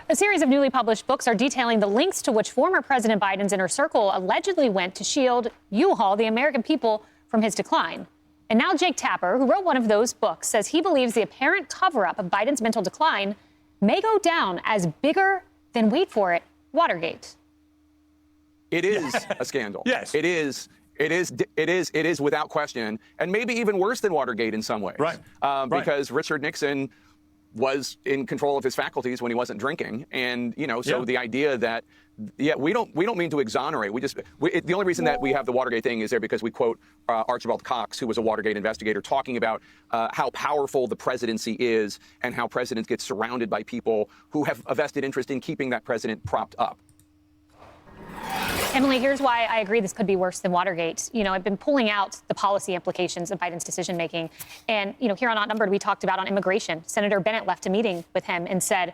A series of newly published books are detailing the links to which former President Biden's inner circle allegedly went to shield U-Haul, the American people, from his decline. And now Jake Tapper, who wrote one of those books, says he believes the apparent cover-up of Biden's mental decline may go down as bigger than, wait for it, Watergate. It is a scandal. Yes. It is without question, and maybe even worse than Watergate in some ways. Right. Because Richard Nixon was in control of his faculties when he wasn't drinking, and so the idea that we don't mean to exonerate. The only reason that we have the Watergate thing is there because we quote Archibald Cox, who was a Watergate investigator, talking about how powerful the presidency is and how presidents get surrounded by people who have a vested interest in keeping that president propped up. Emily, here's why I agree this could be worse than Watergate. I've been pulling out the policy implications of Biden's decision-making. And, here on Outnumbered, we talked about on immigration. Senator Bennett left a meeting with him and said,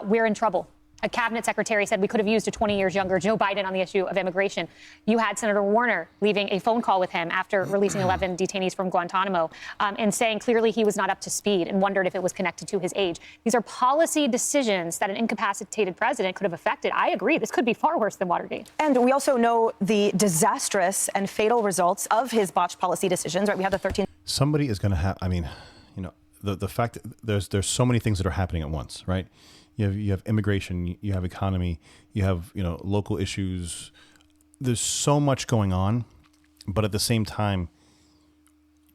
we're in trouble. A cabinet secretary said we could have used a 20 years younger Joe Biden on the issue of immigration. You had Senator Warner leaving a phone call with him after releasing 11 detainees from Guantanamo and saying clearly he was not up to speed and wondered if it was connected to his age. These are policy decisions that an incapacitated president could have affected. I agree. This could be far worse than Watergate. And we also know the disastrous and fatal results of his botched policy decisions. Right? We have the 13. Somebody is going to have, the fact that there's so many things that are happening at once, right? You have immigration, you have economy, you have, local issues. There's so much going on, but at the same time,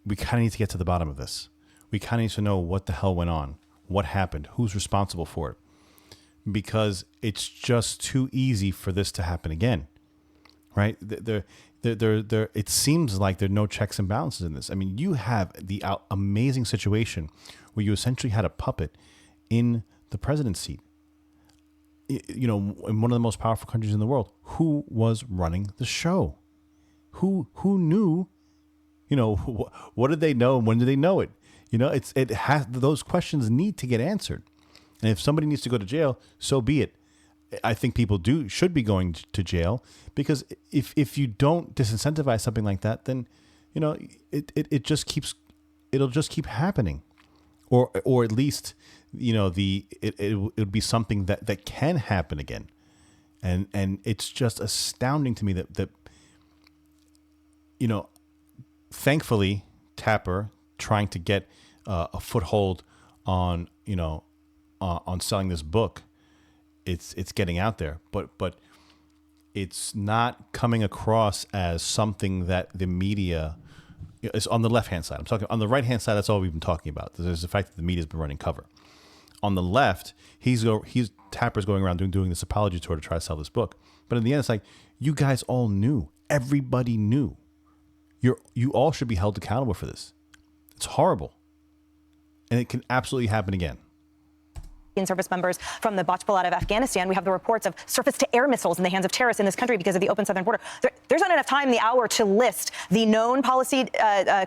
we kind of need to get to the bottom of this. We kind of need to know what the hell went on, what happened, who's responsible for it, because it's just too easy for this to happen again, right? It seems like there are no checks and balances in this. I mean, you have the amazing situation where you essentially had a puppet in the president's seat, in one of the most powerful countries in the world. Who was running the show? Who knew? What did they know and when did they know it? Those questions need to get answered. And if somebody needs to go to jail, so be it. I think people should be going to jail, because if you don't disincentivize something like that, then it'll just keep happening, or at least it would be something that can happen again, and it's just astounding to me that thankfully Tapper trying to get a foothold on selling this book, it's getting out there, but it's not coming across as something that the media is on the left-hand side. I'm talking on the right-hand side. That's all we've been talking about. There's the fact that the media's been running cover. On the left, Tapper's going around doing this apology tour to try to sell this book. But in the end, it's like, you guys all knew. Everybody knew. You all should be held accountable for this. It's horrible. And it can absolutely happen again. Service members from the botched pullout of Afghanistan. We have the reports of surface-to-air missiles in the hands of terrorists in this country because of the open southern border. There's not enough time in the hour to list the known policy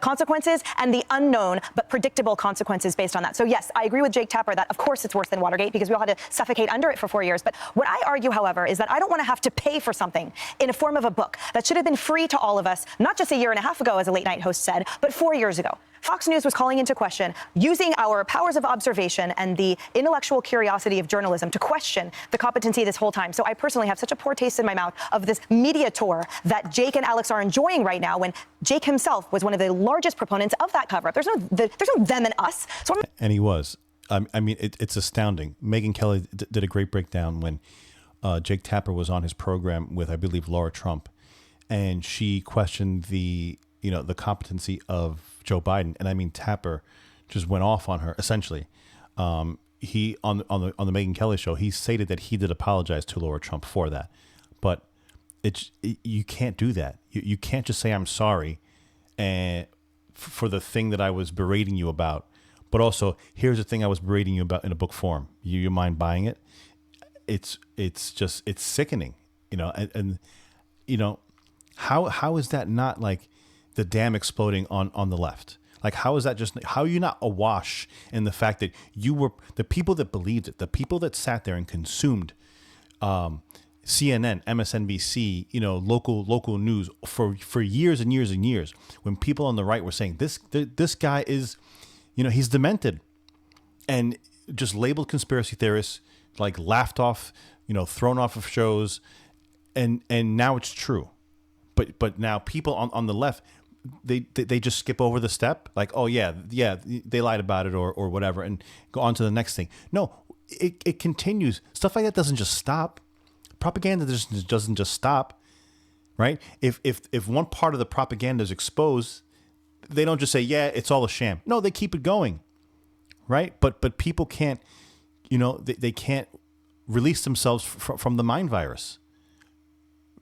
consequences and the unknown but predictable consequences based on that. So, yes, I agree with Jake Tapper that, of course, it's worse than Watergate because we all had to suffocate under it for 4 years. But what I argue, however, is that I don't want to have to pay for something in a form of a book that should have been free to all of us, not just a year and a half ago, as a late-night host said, but 4 years ago. Fox News was calling into question using our powers of observation and the intellectual curiosity of journalism to question the competency this whole time. So I personally have such a poor taste in my mouth of this media tour that Jake and Alex are enjoying right now, when Jake himself was one of the largest proponents of that cover-up. There's no them and us. And he was. I mean, it's astounding. Megyn Kelly did a great breakdown when Jake Tapper was on his program with, I believe, Laura Trump, and she questioned the competency of Joe Biden. And I mean, Tapper just went off on her, essentially. He on the Megyn Kelly show, he stated that he did apologize to Laura Trump for that. But you can't do that. You can't just say, I'm sorry and for the thing that I was berating you about. But also, here's the thing I was berating you about in a book form. You mind buying it? It's sickening, and how is that not like the dam exploding on the left? Like, how is that how are you not awash in the fact that you were the people that believed it, the people that sat there and consumed CNN, MSNBC, local news for years and years and years, when people on the right were saying this guy is, he's demented, and just labeled conspiracy theorists, like laughed off, thrown off of shows, and now it's true. But now people on the left, they just skip over the step, like, oh yeah, they lied about it or whatever, and go on to the next thing. No, it continues. Stuff like that doesn't just stop. Propaganda doesn't just stop, right? If one part of the propaganda is exposed, they don't just say, yeah, it's all a sham. No, they keep it going, right? But people can't, they can't release themselves from the mind virus,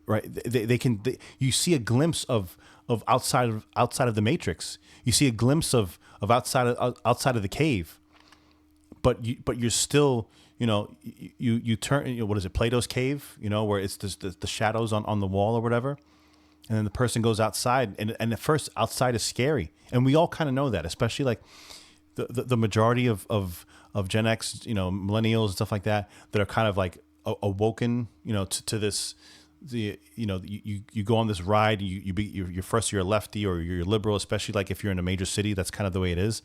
right? You see a glimpse of outside of the matrix. You see a glimpse of outside of the cave, but you're still, you turn, what is it, Plato's cave, where it's just the shadows on the wall or whatever. And then the person goes outside, and at first outside is scary. And we all kind of know that, especially like the majority of Gen X, millennials and stuff like that are kind of like awoken, to this, you go on this ride, you're first you're a lefty or you're liberal, especially like if you're in a major city, that's kind of the way it is.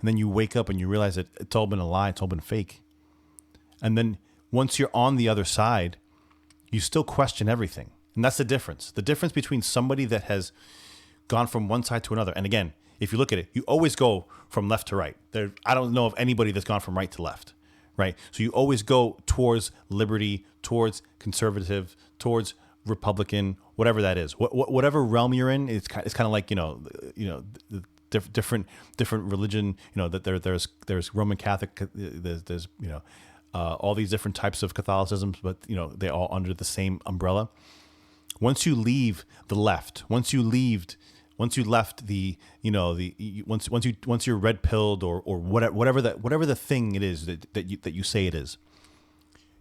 And then you wake up and you realize that it's all been a lie, it's all been fake. And then once you're on the other side, you still question everything. And that's the difference. The difference between somebody that has gone from one side to another. And again, if you look at it, you always go from left to right. I don't know of anybody that's gone from right to left, right? So you always go towards liberty, towards conservative, towards Republican, whatever that is. Whatever realm you're in, it's kind of like, the different religion, that there's Roman Catholic, there's all these different types of Catholicisms, but they're all under the same umbrella. Once you leave the left, once you left the, once you're red pilled or whatever the thing it is that you say it is,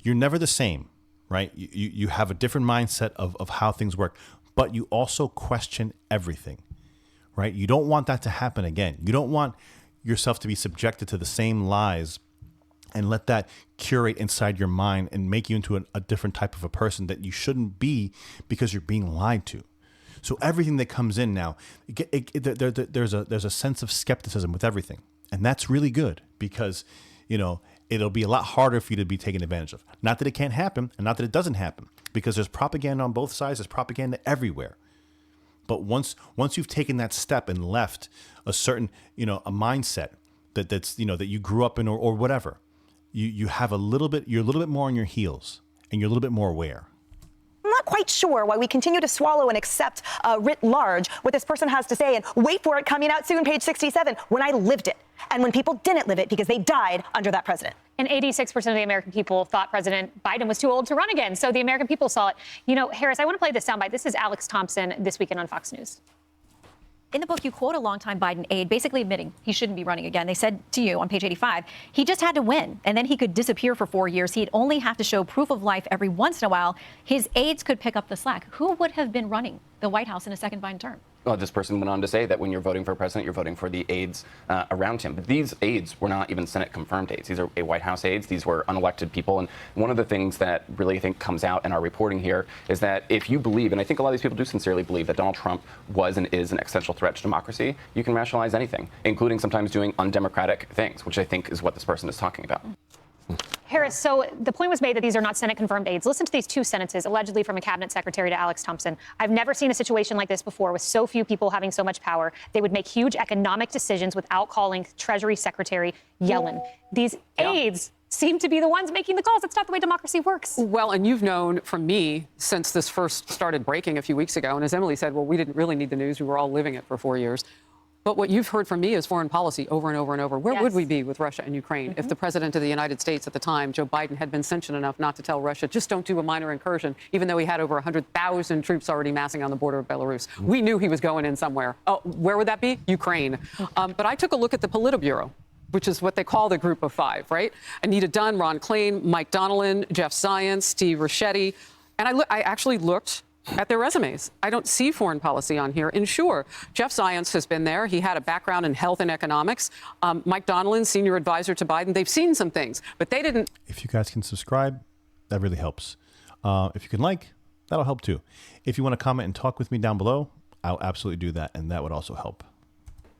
you're never the same, right? You have a different mindset of how things work, but you also question everything, right? You don't want that to happen again. You don't want yourself to be subjected to the same lies and let that curate inside your mind and make you into a different type of a person that you shouldn't be because you're being lied to. So everything that comes in now, there's a sense of skepticism with everything. And that's really good because, it'll be a lot harder for you to be taken advantage of. Not that it can't happen and not that it doesn't happen, because there's propaganda on both sides. There's propaganda everywhere. But once you've taken that step and left a certain, a mindset that's that you grew up in or whatever, you're a little bit more on your heels and you're a little bit more aware. I'm not quite sure why we continue to swallow and accept writ large what this person has to say and wait for it coming out soon, page 67, when I lived it and when people didn't live it because they died under that president. And 86% of the American people thought President Biden was too old to run again. So the American people saw it. Harris, I want to play this soundbite. This is Alex Thompson this weekend on Fox News. In the book, you quote a longtime Biden aide basically admitting he shouldn't be running again. They said to you on page 85, he just had to win, and then he could disappear for 4 years. He'd only have to show proof of life every once in a while. His aides could pick up the slack. Who would have been running the White House in a second Biden term? Well, this person went on to say that when you're voting for president, you're voting for the aides around him. But these aides were not even Senate-confirmed aides. These are White House aides. These were unelected people. And one of the things that really I think comes out in our reporting here is that if you believe, and I think a lot of these people do sincerely believe, that Donald Trump was and is an existential threat to democracy, you can rationalize anything, including sometimes doing undemocratic things, which I think is what this person is talking about. Harris, so the point was made that these are not Senate-confirmed aides. Listen to these two sentences, allegedly from a cabinet secretary to Alex Thompson. I've never seen a situation like this before with so few people having so much power. They would make huge economic decisions without calling Treasury Secretary Yellen. These aides seem to be the ones making the calls. That's not the way democracy works. Well, and you've known from me since this first started breaking a few weeks ago. And as Emily said, well, we didn't really need the news. We were all living it for 4 years. But what you've heard from me is foreign policy over and over and over. Where would we be with Russia and Ukraine if the president of the United States at the time, Joe Biden, had been sentient enough not to tell Russia, just don't do a minor incursion, even though he had over 100,000 troops already massing on the border of Belarus? We knew he was going in somewhere. Oh, where would that be? Ukraine. But I took a look at the Politburo, which is what they call the Group of Five, right? Anita Dunn, Ron Klain, Mike Donnellan, Jeff Zients, Steve Ricchetti. And I actually looked at their resumes. I don't see foreign policy on here. And sure, Jeff Zients has been there. He had a background in health and economics. Mike Donnellan, senior advisor to Biden. They've seen some things, but they didn't. If you guys can subscribe, that really helps. If you can like, that'll help too. If you want to comment and talk with me down below, I'll absolutely do that. And that would also help.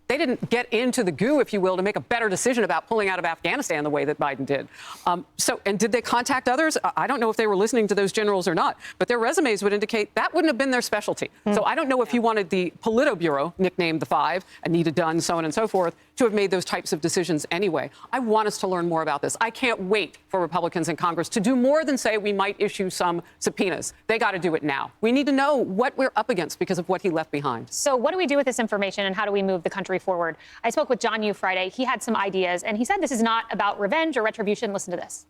They didn't get into the goo, if you will, to make a better decision about pulling out of Afghanistan the way that Biden did. And did they contact others? I don't know if they were listening to those generals or not, but their resumes would indicate that wouldn't have been their specialty. So I don't know if you wanted the Politburo, nicknamed the Five, Anita Dunn, so on and so forth, to have made those types of decisions anyway. I want us to learn more about this. I can't wait for Republicans in Congress to do more than say we might issue some subpoenas. They got to do it now. We need to know what we're up against because of what he left behind. So what do we do with this information and how do we move the country forward? I spoke with John Yoo Friday. He had some ideas and he said this is not about revenge or retribution. Listen to this.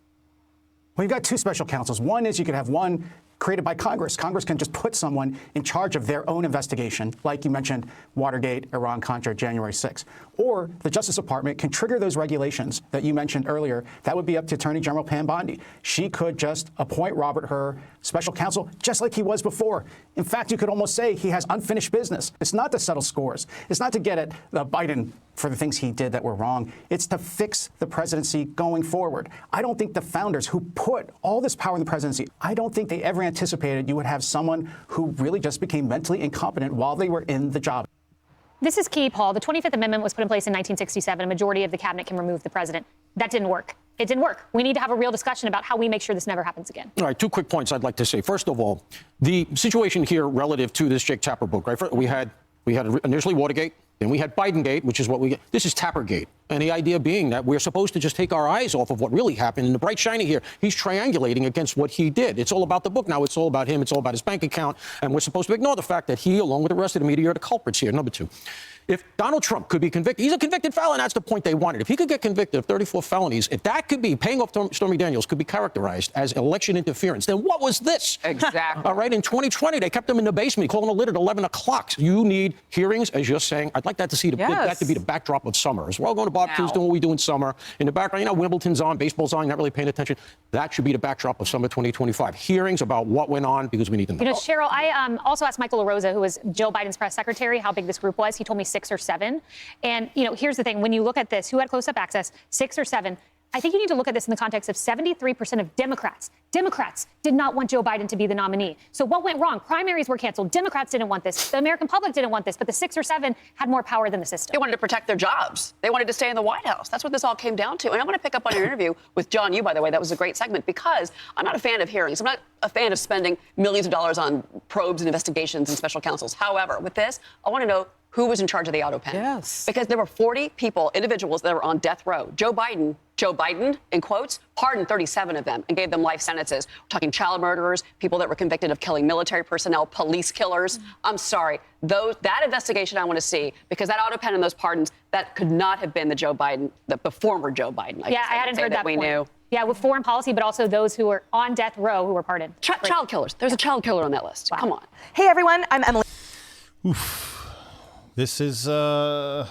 Well, you've got two special counsels. One is you could have one created by Congress. Congress can just put someone in charge of their own investigation, like you mentioned, Watergate, Iran-Contra, January 6th. Or the Justice Department can trigger those regulations that you mentioned earlier. That would be up to Attorney General Pam Bondi. She could just appoint Robert Hur special counsel, just like he was before. In fact, you could almost say he has unfinished business. It's not to settle scores. It's not to get at Biden for the things he did that were wrong. It's to fix the presidency going forward. I don't think the founders who put all this power in the presidency, I don't think they ever anticipated you would have someone who really just became mentally incompetent while they were in the job. This is key, Paul. The 25th Amendment was put in place in 1967. A majority of the cabinet can remove the president. That didn't work. It didn't work. We need to have a real discussion about how we make sure this never happens again. All right, two quick points I'd like to say. First of all, the situation here relative to this Jake Tapper book, right? We had initially Watergate, then we had Bidengate, which is what we get. This is Tappergate. And the idea being that we're supposed to just take our eyes off of what really happened. And the bright shiny here, he's triangulating against what he did. It's all about the book now. It's all about him. It's all about his bank account. And we're supposed to ignore the fact that he, along with the rest of the media, are the culprits here. Number two, if Donald Trump could be convicted, he's a convicted felon. That's the point they wanted. If he could get convicted of 34 felonies, if that could be paying off Stormy Daniels could be characterized as election interference, then what was this? Exactly. All right. In 2020, they kept him in the basement, calling a lid at 11 o'clock. You need hearings, as you're saying. I'd like that to see that to be the backdrop of summer. As we're all going to barbecues, doing what we do in summer. In the background, you know, Wimbledon's on, baseball's on, not really paying attention. That should be the backdrop of summer 2025. Hearings about what went on because we need to know. You know, Cheryl, I also asked Michael LaRosa, who was Joe Biden's press secretary, how big this group was. He told me 6 or 7. And, you know, here's the thing. When you look at this, who had close-up access, 6 or 7, I think you need to look at this in the context of 73% of Democrats did not want Joe Biden to be the nominee. So what went wrong? Primaries were canceled. Democrats didn't want this. The American public didn't want this. But the 6 or 7 had more power than the system. They wanted to protect their jobs. They wanted to stay in the White House. That's what this all came down to. And I want to pick up on your interview with John Yoo, by the way. That was a great segment because I'm not a fan of hearings. I'm not a fan of spending millions of dollars on probes and investigations and special counsels. However, with this, I want to know who was in charge of the auto pen. Yes. Because there were 40 people, individuals that were on death row. Joe Biden, in quotes, pardoned 37 of them and gave them life sentences. We're talking child murderers, people that were convicted of killing military personnel, police killers. I'm sorry. That investigation I want to see, because that auto pen and those pardons, that could not have been the former Joe Biden. I hadn't heard that we point. Knew. Yeah, with foreign policy, but also those who were on death row who were pardoned. Child killers. There's a child killer on that list. Wow. Come on. Hey, everyone. I'm Emily. This is, it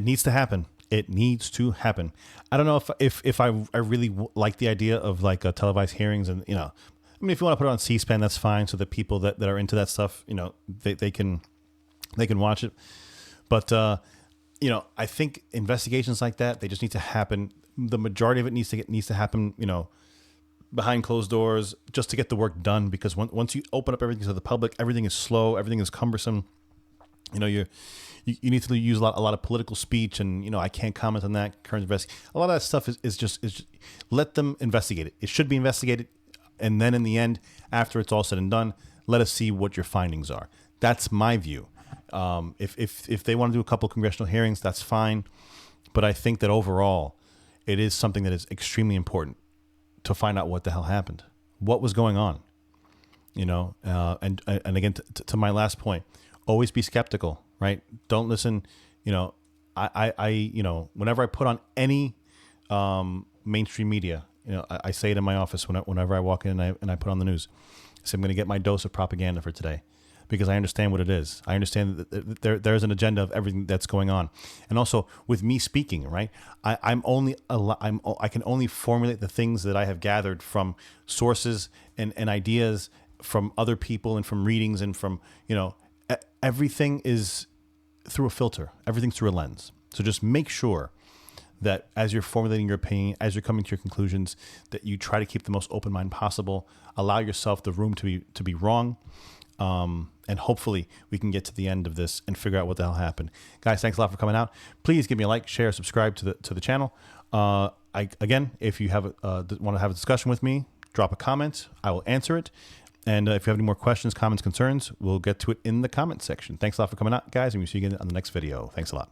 needs to happen. It needs to happen. I don't know if I really like the idea of like televised hearings and, you know, I mean, if you want to put it on C-SPAN, that's fine. So that people that are into that stuff, you know, they can watch it. But, you know, I think investigations like that, they just need to happen. The majority of it needs to happen, you know, behind closed doors, just to get the work done. Because once you open up everything to the public, everything is slow, everything is cumbersome. You know, you need to use a lot of political speech, and you know, I can't comment on that. Current investigation, a lot of that stuff is just let them investigate it. It should be investigated, and then in the end, after it's all said and done, let us see what your findings are. That's my view. If they want to do a couple congressional hearings, that's fine. But I think that overall, it is something that is extremely important to find out what the hell happened, what was going on, you know, and again, to my last point, always be skeptical, right? Don't listen. You know, I you know, whenever I put on any mainstream media, you know, I say it in my office whenever I walk in and I put on the news. I say I'm going to get my dose of propaganda for today, because I understand what it is. I understand that there's an agenda of everything that's going on, and also with me speaking, right? I can only formulate the things that I have gathered from sources and ideas from other people and from readings and from, you know, everything is through a filter. Everything's through a lens. So just make sure that as you're formulating your opinion, as you're coming to your conclusions, that you try to keep the most open mind possible. Allow yourself the room to be wrong. And hopefully we can get to the end of this and figure out what the hell happened. Guys, thanks a lot for coming out. Please give me a like, share, subscribe to the channel. Again, if you want to have a discussion with me, drop a comment. I will answer it. And if you have any more questions, comments, concerns, we'll get to it in the comment section. Thanks a lot for coming out, guys, and we'll see you again on the next video. Thanks a lot.